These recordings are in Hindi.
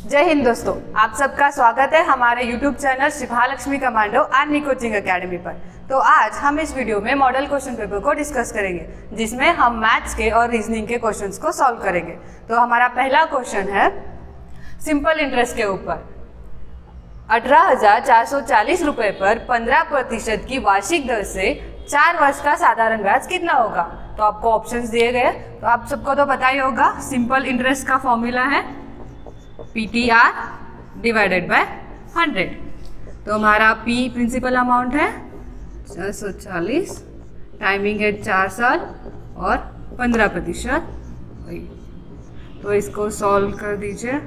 जय हिंद दोस्तों, आप सबका स्वागत है हमारे YouTube channel Shibhalakshmi commando army coaching academy पर। तो आज हम इस वीडियो में मॉडल क्वेश्चन पेपर को डिस्कस करेंगे, जिसमें हम मैथ्स के और रीजनिंग के क्वेश्चंस को सॉल्व करेंगे। तो हमारा पहला क्वेश्चन है सिंपल इंटरेस्ट के ऊपर। 18,440 रुपये पर 15% की वार्षिक दर से 4 वर्ष का साधारण ब्याज कितना होगा? तो आपको ऑप्शंस दिए गए, तो आप सबको तो पता ही होगा। सिंपल इंटरेस्ट का फॉर्मूला है PTR डिवाइडेड बाय 100। तो हमारा P प्रिंसिपल अमाउंट है 440, टाइमिंग है 4 साल और 15%। तो इसको सॉल्व कर दीजिए।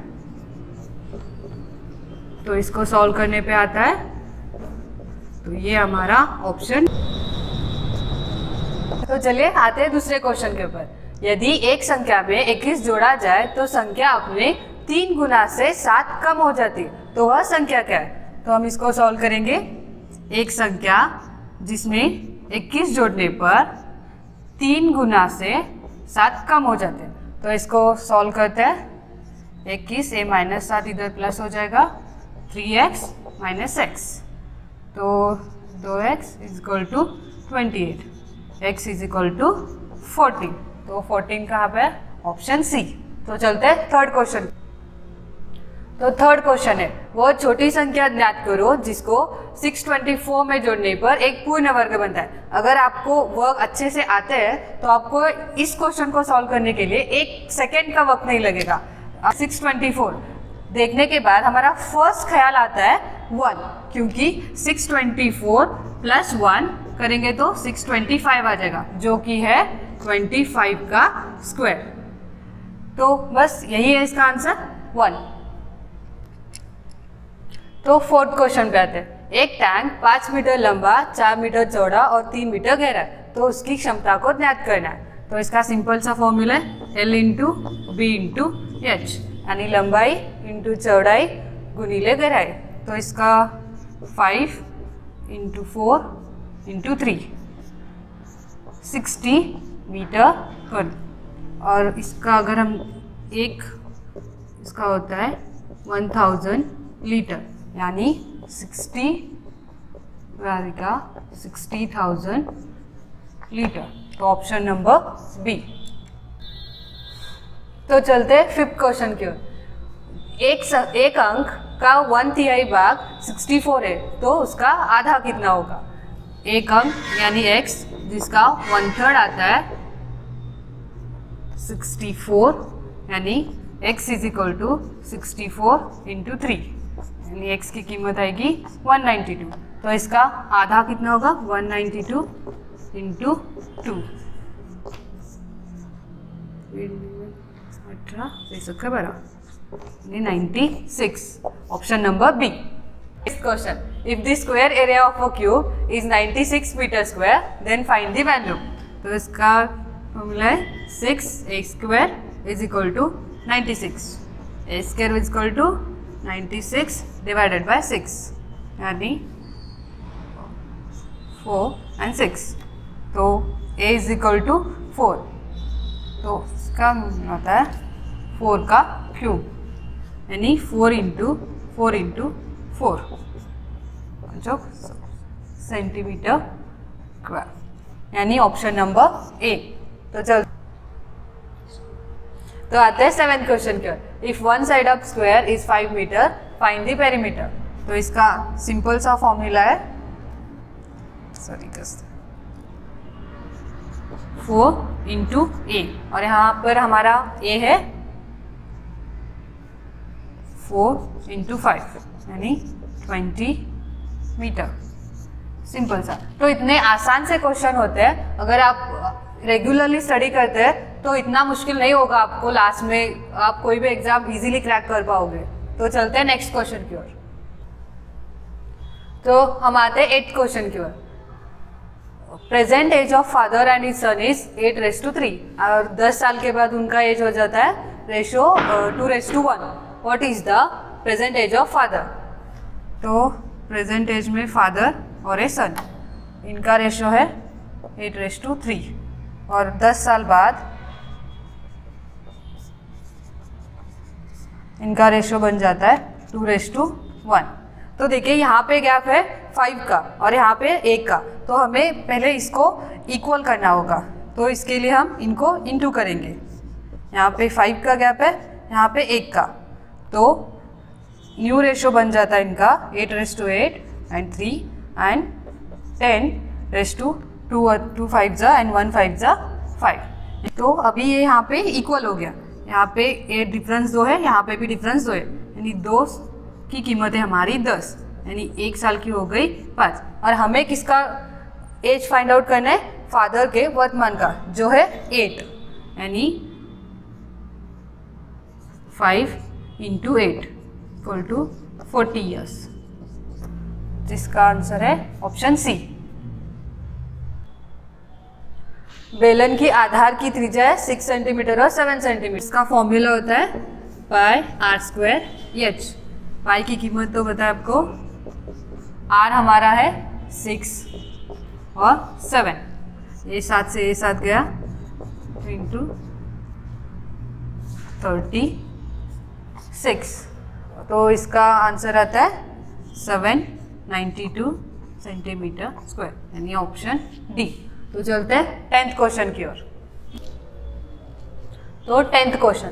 तो इसको सॉल्व करने पे आता है, तो ये हमारा ऑप्शन। तो चलिए आते हैं दूसरे क्वेश्चन के ऊपर। यदि एक संख्या में 21 जोड़ा जाए तो संख्या अपने 3 गुना से 7 कम हो जाती, तो वह संख्या क्या है? तो हम इसको सॉल्व करेंगे। एक संख्या जिसमें 21 जोड़ने पर 3 गुना से 7 कम हो जाते हैं, तो इसको सॉल्व करते हैं। 21 a माइनस 7 इधर प्लस हो जाएगा, 3x माइनस x, तो 2x is equal to 28, x is equal to 14। तो 14 कहाँ पे है? Option C. तो चलते हैं थर्ड क्वेश्चन। तो थर्ड क्वेश्चन है, वो छोटी संख्या ज्ञात करो जिसको 624 में जोड़ने पर एक पूर्ण वर्ग बनता है। अगर आपको वर्ग अच्छे से आते हैं तो आपको इस क्वेश्चन को सॉल्व करने के लिए 1 सेकेंड का वक्त नहीं लगेगा। 624 देखने के बाद हमारा फर्स्ट ख्याल आता है 1, क्योंकि 624 प्लस 1 करेंगे तो 625 आ जाएगा, जो कि है 25 का स्क्वायर। तो बस यही है इसका आंसर 1। तो फोर्थ क्वेश्चन पे आते हैं। एक टैंक 5 मीटर लंबा, 4 मीटर चौड़ा और 3 मीटर गहरा है, तो उसकी क्षमता को ज्ञात करना है। तो इसका सिंपल सा फॉर्मूला है L into B into H, यानी लंबाई इंटू चौड़ाई गुणिले गहराई। तो इसका 5 इंटू 4 इंटू 3, 60 मीटर पर। और इसका अगर हम इसका होता है 1000 लीटर, यानी 60,000 लीटर। तो ऑप्शन नंबर बी। तो चलते हैं फिफ्थ क्वेश्चन की ओर। एक अंक का 1/3 भाग 64 है, तो उसका आधा कितना होगा? एक अंक यानी x जिसका 1/3 आता है 64, यानी x is equal to 64 into 3, यानी x की कीमत आएगी 192। तो इसका आधा कितना होगा? 192 into 2, 96। Option number B. Next question, if the square area of a cube is 96 metre square, then find the value. तो इसका फॉर्मूला है 6a square is equal to 96, a square is equal to 96 divided by 6, यानी 4 and 6। तो a इज इक्वल टू 4, तो इसका होता है 4 का क्यूब, यानी 4 इंटू 4 इंटू 4, जो सेंटीमीटर स्क्वायर, यानी ऑप्शन नंबर ए। तो चल तो आते हैं 7th क्वेश्चन की ओर। If one side of square is 5 metre, find the perimeter. तो इसका सिंपल सा फॉर्मूला है 4 इंटू ए, और यहाँ पर हमारा a है 4 इंटू 5, यानी 20 मीटर। सिंपल सा। तो इतने आसान से क्वेश्चन होते हैं, अगर आप रेगुलरली स्टडी करते हैं तो इतना मुश्किल नहीं होगा आपको, लास्ट में आप कोई भी एग्जाम इजीली क्रैक कर पाओगे। तो चलते हैं नेक्स्ट क्वेश्चन की ओर। तो हम आते हैं 8th क्वेश्चन की ओर। Present age of father and his son is 8:3, और 10 साल के बाद उनका एज हो जाता है ratio 2:1। What is the present age of father? तो प्रेजेंट एज में फादर और ए सन, इनका रेशो है 8:3, और 10 साल बाद इनका रेशो बन जाता है 2:1। तो देखिए यहाँ पे गैप है 5 का और यहाँ पे 1 का, तो हमें पहले इसको इक्वल करना होगा। तो इसके लिए हम इनको इंटू करेंगे। यहाँ पे 5 का गैप है, यहाँ पे 1 का, तो न्यू रेशो बन जाता है इनका 8:8 एंड 3 एंड 10:2 5 जा एंड 1 5 जा 5। तो अभी ये यहाँ पे इक्वल हो गया। यहाँ पे ये डिफरेंस 2 है, यहाँ पे भी डिफरेंस 2 है, यानी 2 की कीमत है हमारी 10, यानी 1 साल की हो गई 5। और हमें किसका एज फाइंड आउट करना है? फादर के वर्तमान का, जो है 8, यानी 5 × 8 = 40 ईयर्स, जिसका आंसर है ऑप्शन सी। बेलन की आधार की त्रिज्या है 6 सेंटीमीटर और 7 सेंटीमीटर। इसका फॉर्मूला होता है πr²h। पाई की कीमत तो पता है आपको, r हमारा है 6 और 7, ये 7 से ये 7 गया × 36, तो इसका आंसर आता है 792 सेंटीमीटर स्क्वायर, यानी ऑप्शन डी। तो चलते हैं 10th क्वेश्चन की ओर। तो 10th question,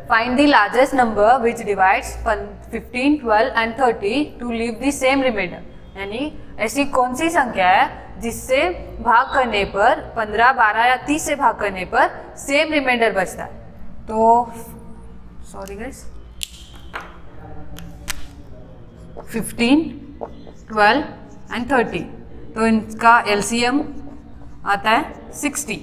find the largest number which divides 15, 12 and 30 to leave the same remainder. यानी ऐसी कौन सी संख्या है जिससे भाग करने पर 15, 12 या 30 से भाग करने पर सेम रिमाइंडर बचता है। तो सॉरी गाइस, 15, 12 एंड 30, तो इनका एलसीएम आता है 60।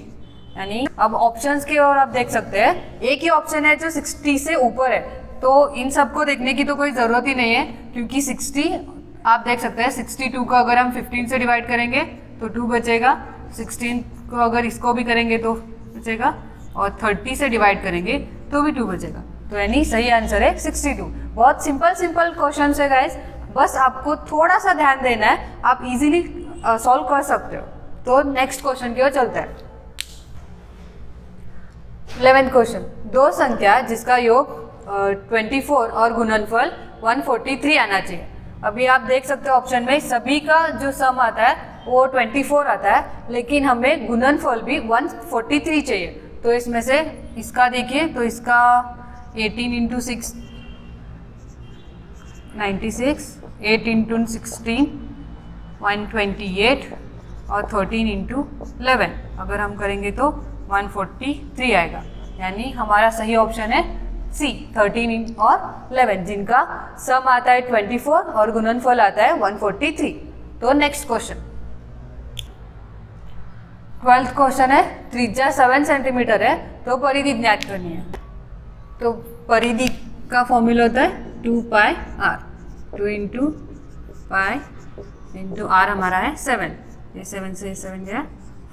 यानी अब ऑप्शंस की ओर आप देख सकते हैं, एक ही ऑप्शन है जो 60 से ऊपर है, तो इन सबको देखने की तो कोई ज़रूरत ही नहीं है, क्योंकि 60 आप देख सकते हैं 62 को अगर हम 15 से डिवाइड करेंगे तो 2 बचेगा, 16 को अगर इसको भी करेंगे तो बचेगा, और 30 से डिवाइड करेंगे तो भी 2 बचेगा। तो यानी सही आंसर है 62। बहुत सिंपल क्वेश्चन है गाइस, बस आपको थोड़ा सा ध्यान देना है, आप इजीली सॉल्व कर सकते हो। तो नेक्स्ट क्वेश्चन की ओर चलते हैं। 11th क्वेश्चन, दो संख्या जिसका योग 24 और गुणनफल 143 आना चाहिए। अभी आप देख सकते हो ऑप्शन में सभी का जो सम आता है वो 24 आता है, लेकिन हमें गुणनफल भी 143 चाहिए। तो इसमें से इसका देखिए, तो इसका 18 × 6 96, 8 × 16 128 और 13 × 11 अगर हम करेंगे तो 143 आएगा। यानी हमारा सही ऑप्शन है सी, 13 और 11, जिनका सम आता है 24 और गुणनफल आता है 143। तो नेक्स्ट क्वेश्चन, 12th क्वेश्चन है, त्रिज्या 7 सेंटीमीटर है तो परिधि ज्ञात करनी है। तो परिधि का फॉर्मूला होता है 2πr, 2 × π × r हमारा है 7, ये 7 से 7 गया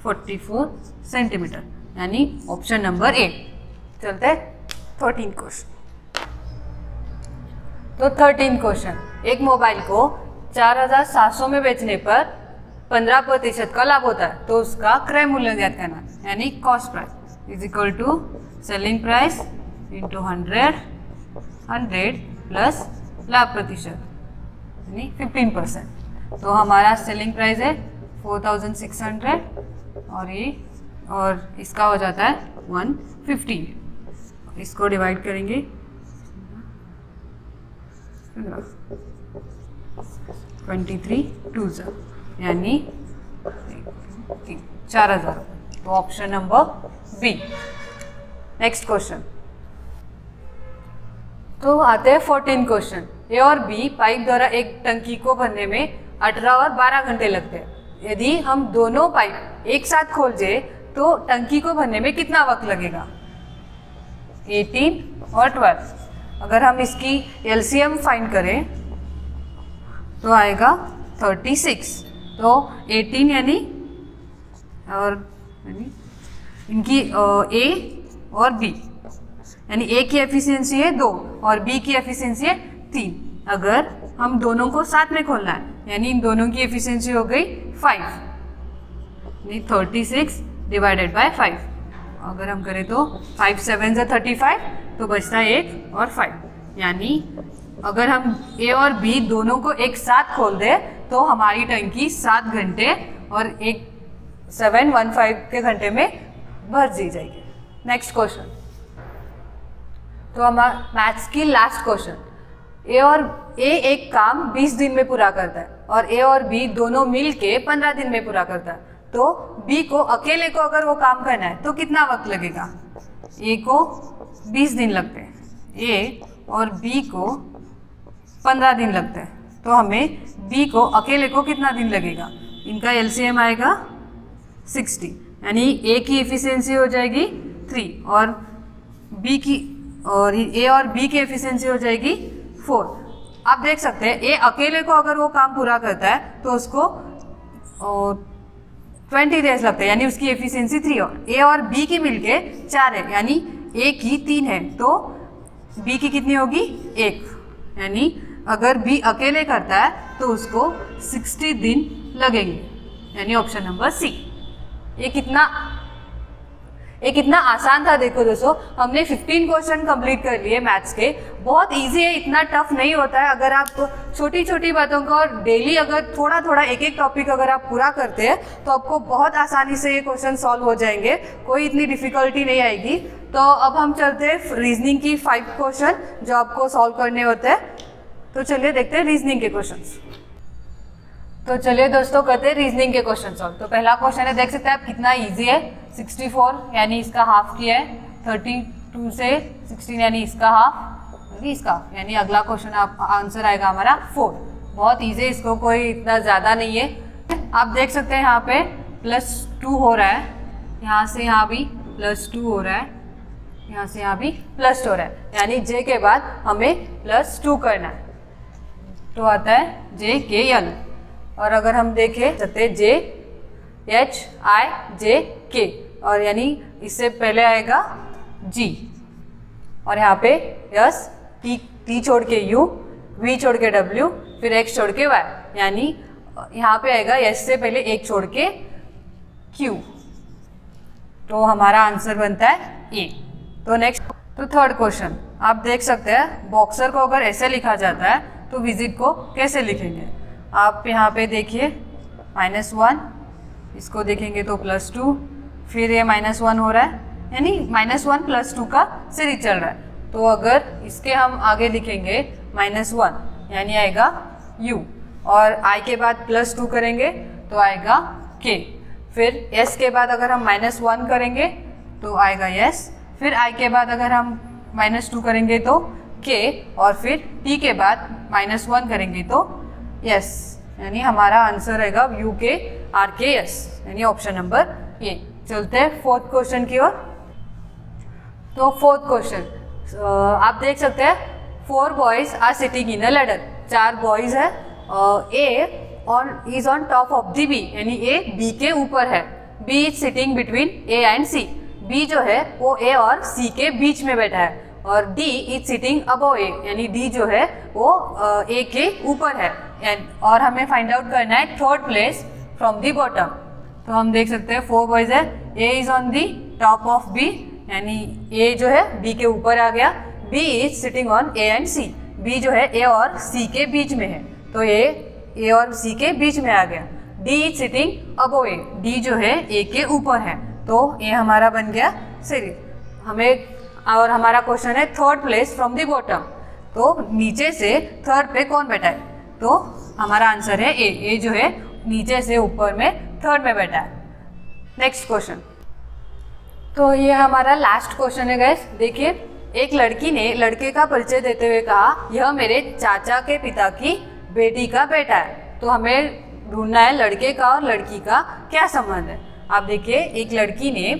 44 सेंटीमीटर, यानी ऑप्शन नंबर ए। चलते हैं 13 क्वेश्चन। तो 13 क्वेश्चन, एक मोबाइल को 4700 में बेचने पर 15% का लाभ होता है, तो उसका क्रय मूल्य ज्ञात करना, यानी cost price is equal to selling price into 100 plus लाभ प्रतिशत, यानी 15%। तो हमारा सेलिंग प्राइस है 4600 और ये, और इसका हो जाता है 150। इसको डिवाइड करेंगे 23 2 यानी 4000। तो option number B. Next question, तो आते हैं 14 क्वेश्चन। ए और बी पाइप द्वारा एक टंकी को भरने में 18 और 12 घंटे लगते हैं। यदि हम दोनों पाइप एक साथ खोल जाए तो टंकी को भरने में कितना वक्त लगेगा? 18 और 12। अगर हम इसकी एलसीएम फाइंड करें तो आएगा 36। तो 18 यानी इनकी ए और बी, यानी ए की एफिशिएंसी है 2 और बी की एफिशिएंसी है 3। अगर हम दोनों को साथ में खोलना है, यानी इन दोनों की एफिशिएंसी हो गई 5, यानी 36 डिवाइडेड बाय 5। अगर हम करें तो 5 7 35, तो बचता है 1 और 5, यानी अगर हम ए और बी दोनों को एक साथ खोल दें तो हमारी टंकी 7 घंटे और 715 के घंटे में भर दी जाएगी। नेक्स्ट क्वेश्चन, तो हमारा मैथ्स की लास्ट क्वेश्चन, ए एक काम 20 दिन में पूरा करता है और ए और बी दोनों मिल के 15 दिन में पूरा करता है, तो बी को अकेले को अगर वो काम करना है तो कितना वक्त लगेगा? ए को 20 दिन लगते हैं, ए और बी को 15 दिन लगते हैं, तो हमें बी को अकेले को कितना दिन लगेगा? इनका एलसीएम आएगा 60, यानी ए की एफिशिएंसी हो जाएगी 3 और बी की और ए और बी की एफिशिएंसी हो जाएगी 4। आप देख सकते हैं ए अकेले को अगर वो काम पूरा करता है तो उसको 20 डेज लगते हैं, यानी उसकी एफिशिएंसी 3, और ए और बी की मिलके 4 है, यानी ए की 3 है, तो बी की कितनी होगी? 1, यानी अगर बी अकेले करता है तो उसको 60 दिन लगेंगे, यानी ऑप्शन नंबर सी। ये कितना आसान था। देखो दोस्तों, हमने 15 क्वेश्चन कंप्लीट कर लिए मैथ्स के। बहुत इजी है, इतना टफ नहीं होता है। अगर आप छोटी छोटी बातों को और डेली अगर थोड़ा थोड़ा एक एक टॉपिक अगर आप पूरा करते हैं तो आपको बहुत आसानी से ये क्वेश्चन सॉल्व हो जाएंगे, कोई इतनी डिफिकल्टी नहीं आएगी। तो अब हम चलते हैं रीजनिंग की 5 क्वेश्चन जो आपको सॉल्व करने होते हैं। तो चलिए देखते हैं रीजनिंग के क्वेश्चंस। तो चलिए दोस्तों करते हैं रीजनिंग के क्वेश्चन सॉल्व। तो पहला क्वेश्चन है, देख सकते हैं आप कितना इजी है। 64 यानी इसका हाफ किया है, 32 से 16 यानी इसका हाफ, इसका यानी अगला क्वेश्चन आप आंसर आएगा हमारा 4। बहुत इजी है, इसको कोई इतना ज़्यादा नहीं है। आप देख सकते हैं यहाँ पे +2 हो रहा है, यहाँ से यहाँ भी +2 हो रहा है, यहाँ से यहाँ भी +2 हो रहा है, यानी जे के बाद हमें +2 करना है, तो आता है जे के एल। और अगर हम देखें सकते जे एच आई जे के, और यानी इससे पहले आएगा जी, और यहाँ पे यस टी छोड़ के यू, वी छोड़ के डब्ल्यू, फिर एक्स छोड़ के वाई, यानी यहाँ पे आएगा एस से पहले एक छोड़ के क्यू, तो हमारा आंसर बनता है ए। तो नेक्स्ट, तो थर्ड क्वेश्चन आप देख सकते हैं, बॉक्सर को अगर ऐसे लिखा जाता है तो विजिट को कैसे लिखेंगे? आप यहाँ पे देखिए -1, इसको देखेंगे तो +2, फिर ये -1 हो रहा है, यानी -1 +2 का सीरीज चल रहा है। तो अगर इसके हम आगे लिखेंगे -1 यानी आएगा u, और i के बाद +2 करेंगे तो आएगा k, फिर s के बाद अगर हम -1 करेंगे तो आएगा s, फिर i के बाद अगर हम -2 करेंगे तो k, और फिर t के बाद -1 करेंगे तो यस, यानी हमारा आंसर रहेगा यू के आर के एस, यानी ऑप्शन नंबर ए। चलते हैं फोर्थ क्वेश्चन की ओर। तो फोर्थ क्वेश्चन आप देख सकते हैं, 4 boys are sitting in a ladder, 4 boys है, A is on top of the B, यानी ए बी के ऊपर है, B is sitting between A and C, B जो है वो ए और सी के बीच में बैठा है, और डी इज सिटिंग अबव ए, यानी डी जो है वो ए के ऊपर है, और हमें फाइंड आउट करना है third place from the bottom. तो हम देख सकते हैं 4 बॉयज है, A is on the top of B, यानी ए जो है बी के ऊपर आ गया, B is sitting on A and C, B जो है ए और सी के बीच में है, तो ए और सी के बीच में आ गया, D is sitting above A, D जो है ए के ऊपर है, तो ए हमारा बन गया सीरीज हमें। और हमारा क्वेश्चन है third place from the bottom, तो नीचे से थर्ड पे कौन बैठा है? तो हमारा आंसर है ए जो है नीचे से ऊपर में थर्ड में बैठा है। नेक्स्ट क्वेश्चन, तो ये हमारा लास्ट क्वेश्चन है गाइस। देखिए, एक लड़की ने लड़के का परिचय देते हुए कहा, यह मेरे चाचा के पिता की बेटी का बेटा है। तो हमें ढूंढना है लड़के का और लड़की का क्या संबंध है। आप देखिए, एक लड़की ने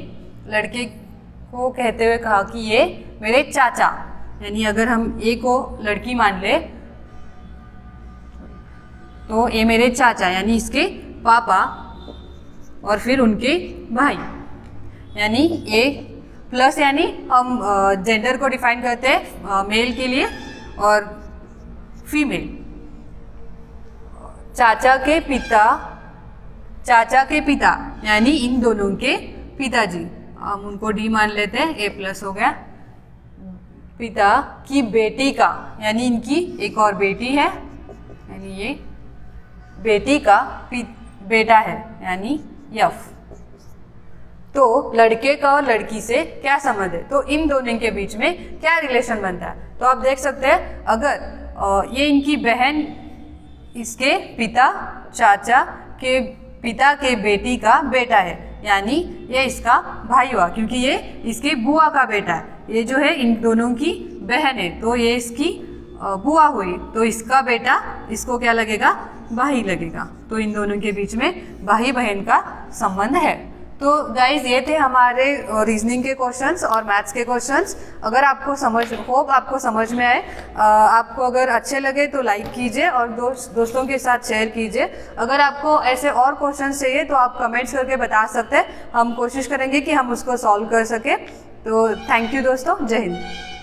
लड़के को कहते हुए कहा कि ये मेरे चाचा, यानी अगर हम ए को लड़की मान ले तो ये मेरे चाचा यानी इसके पापा, और फिर उनके भाई, यानी ए प्लस, यानी हम जेंडर को डिफाइन करते हैं मेल के लिए और फीमेल। चाचा के पिता यानी इन दोनों के पिताजी, हम उनको डी मान लेते हैं, ए प्लस हो गया, पिता की बेटी का, यानी इनकी एक और बेटी है, यानी ये बेटी का बेटा है, यानी यफ। तो लड़के का और लड़की से क्या संबंध है, तो इन दोनों के बीच में क्या रिलेशन बनता है। तो आप देख सकते हैं, अगर ये इनकी बहन इसके पिता चाचा के पिता के बेटी का बेटा है, यानी ये इसका भाई हुआ, क्योंकि ये इसकी बुआ का बेटा है। ये जो है इन दोनों की बहन है, तो ये इसकी बुआ हुई, तो इसका बेटा इसको क्या लगेगा, भाई लगेगा। तो इन दोनों के बीच में भाई बहन का संबंध है। तो गाइज ये थे हमारे रीजनिंग के क्वेश्चंस और मैथ्स के क्वेश्चंस। अगर आपको आपको समझ में आए, आपको अगर अच्छे लगे तो लाइक कीजिए और दोस्तों के साथ शेयर कीजिए। अगर आपको ऐसे और क्वेश्चंस चाहिए तो आप कमेंट्स करके बता सकते हैं, हम कोशिश करेंगे कि हम उसको सॉल्व कर सकें। तो थैंक यू दोस्तों, जय हिंद।